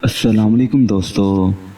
السلام علیکم دوستو،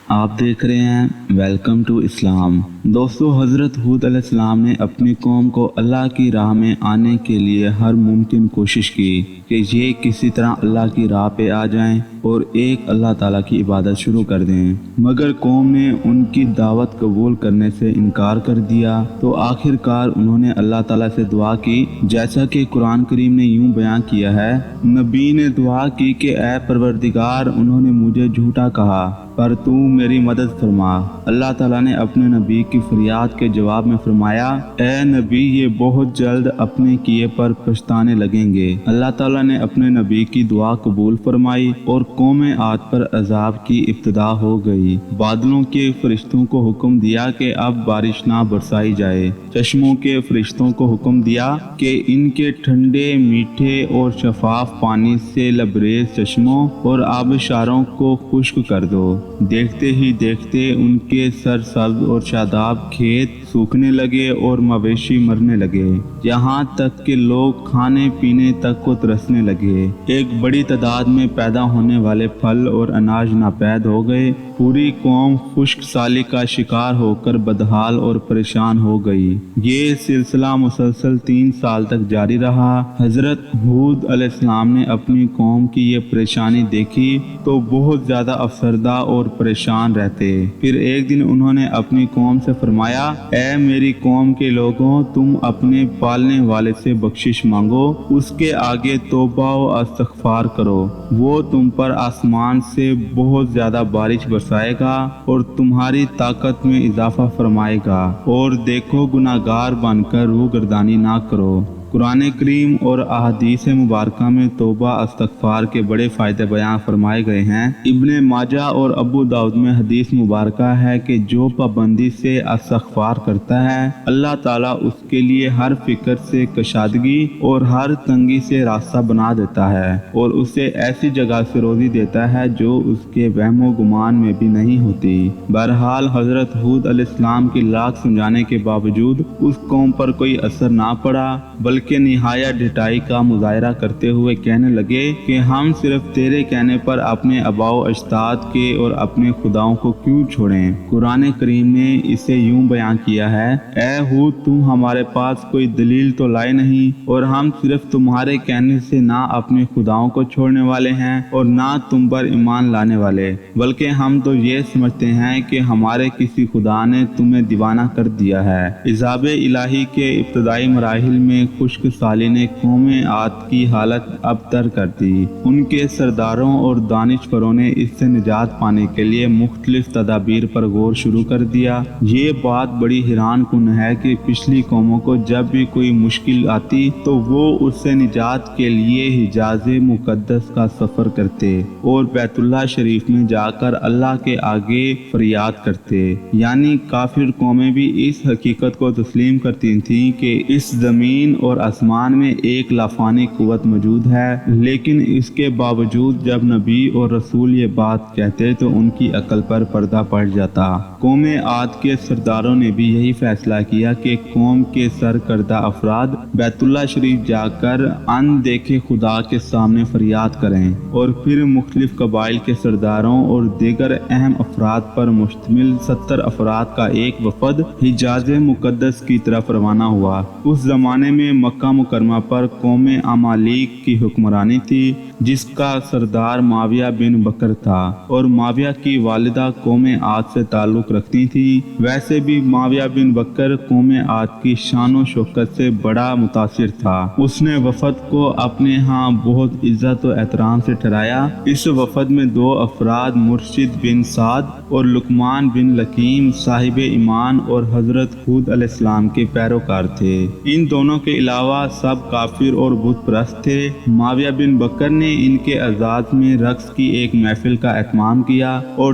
آپ دیکھ رہے ہیں ویلکم ٹو اسلام۔ دوستو، حضرت ہود علیہ السلام نے اپنی قوم کو اللہ کی راہ میں آنے کے لیے ہر ممکن کوشش کی کہ یہ کسی طرح اللہ کی راہ پہ آ جائیں اور ایک اللہ تعالیٰ کی عبادت شروع کر دیں، مگر قوم نے ان کی دعوت قبول کرنے سے انکار کر دیا۔ تو آخر کار انہوں نے اللہ تعالیٰ سے دعا کی، جیسا کہ قرآن کریم نے یوں بیان کیا ہے۔ نبی نے دعا کی کہ اے پروردگار، انہوں نے مجھے جھوٹا کہا پر تو میری مدد فرما۔ اللہ تعالیٰ نے اپنے نبی کی فریاد کے جواب میں فرمایا، اے نبی، یہ بہت جلد اپنے کیے پر پچھتانے لگیں گے۔ اللہ تعالیٰ نے اپنے نبی کی دعا قبول فرمائی اور قوم عاد پر عذاب کی ابتدا ہو گئی۔ بادلوں کے فرشتوں کو حکم دیا کہ اب بارش نہ برسائی جائے۔ چشموں کے فرشتوں کو حکم دیا کہ ان کے ٹھنڈے، میٹھے اور شفاف پانی سے لبریز چشموں اور آبشاروں کو خشک کر دو۔ دیکھتے ہی دیکھتے ان کے سرسبز اور شاداب کھیت سوکھنے لگے اور مویشی مرنے لگے، یہاں تک کہ لوگ کھانے پینے تک کو ترسنے لگے۔ ایک بڑی تعداد میں پیدا ہونے والے پھل اور اناج ناپید ہو گئے۔ پوری قوم خشک سالی کا شکار ہو کر بدحال اور پریشان ہو گئی۔ یہ سلسلہ مسلسل 3 سال تک جاری رہا۔ حضرت ہود علیہ السلام نے اپنی قوم کی یہ پریشانی دیکھی تو بہت زیادہ افسردہ اور پریشان رہتے۔ پھر ایک دن انہوں نے اپنی قوم سے فرمایا، اے میری قوم کے لوگوں، تم اپنے پالنے والے سے بخشش مانگو، اس کے آگے توبہ و استغفار کرو، وہ تم پر آسمان سے بہت زیادہ بارش برسائے گا اور تمہاری طاقت میں اضافہ فرمائے گا، اور دیکھو گناہگار بن کر روگردانی نہ کرو۔ قرآن کریم اور احادیث مبارکہ میں توبہ استغفار کے بڑے فائدے بیان فرمائے گئے ہیں۔ ابن ماجہ اور ابو داؤد میں حدیث مبارکہ ہے کہ جو پابندی سے استغفار کرتا ہے، اللہ تعالیٰ اس کے لیے ہر فکر سے کشادگی اور ہر تنگی سے راستہ بنا دیتا ہے اور اسے ایسی جگہ سے روزی دیتا ہے جو اس کے وہم و گمان میں بھی نہیں ہوتی۔ بہرحال حضرت ہود علیہ السلام کی لاکھ سمجھانے کے باوجود اس قوم پر کوئی اثر نہ پڑا، بلکہ نہایت ڈٹائی کا مظاہرہ کرتے ہوئے کہنے لگے کہ ہم صرف تیرے کہنے پر اپنے آباء و اجداد کے اور اپنے خداؤں کو کیوں چھوڑیں۔ قرآن کریم نے اسے یوں بیان کیا ہے، اے ہود، تم ہمارے پاس کوئی دلیل تو لائے نہیں، اور ہم صرف تمہارے کہنے سے نہ اپنے خداؤں کو چھوڑنے والے ہیں اور نہ تم پر ایمان لانے والے، بلکہ ہم تو یہ سمجھتے ہیں کہ ہمارے کسی خدا نے تمہیں دیوانہ کر دیا ہے۔ عذاب الہی کے ابتدائی مراحل میں خشک سالی نے قوم عاد کی حالت ابتر کر دی۔ ان کے سرداروں اور دانشوروں نے اس سے نجات پانے کے لیے مختلف تدابیر پر غور شروع کر دیا۔ یہ بات بڑی حیران کن ہے کہ پچھلی قوموں کو جب بھی کوئی مشکل آتی تو وہ اس سے نجات کے لیے حجاز مقدس کا سفر کرتے اور بیت اللہ شریف میں جا کر اللہ کے آگے فریاد کرتے۔ یعنی کافر قومیں بھی اس حقیقت کو تسلیم کرتی تھیں کہ اس زمین اور آسمان میں ایک لافانی قوت موجود ہے، لیکن اس کے باوجود جب نبی اور رسول یہ بات کہتے تو ان کی عقل پر پردہ پڑ جاتا۔ قوم عاد کے سرداروں نے بھی یہی فیصلہ کیا کہ قوم کے سرکردہ افراد بیت اللہ شریف جا کر ان دیکھے خدا کے سامنے فریاد کریں، اور پھر مختلف قبائل کے سرداروں اور دیگر اہم افراد پر مشتمل 70 افراد کا ایک وفد حجاز مقدس کی طرف روانہ ہوا۔ اس زمانے میں مکہ مکرمہ پر قوم عمالیق کی حکمرانی تھی، جس کا سردار معاویہ بن بکر تھا، اور معاویہ کی والدہ قوم عاد سے تعلق رکھتی تھی۔ ویسے بھی معاویہ بن بکر قوم عاد کی شان و شوکت سے بڑا متاثر تھا۔ اس نے وفد کو اپنے ہاں بہت عزت و احترام سے ٹھہرایا۔ اس وفد میں 2 افراد مرشد بن سعد اور لقمان بن لکیم صاحب ایمان اور حضرت ہود علیہ السلام کے پیروکار تھے۔ ان دونوں کے علاوہ سب کافر اور بت پرست تھے۔ معاویہ بن بکر نے ان کے اعزاز میں رقص کی ایک محفل کا اہتمام کیا اور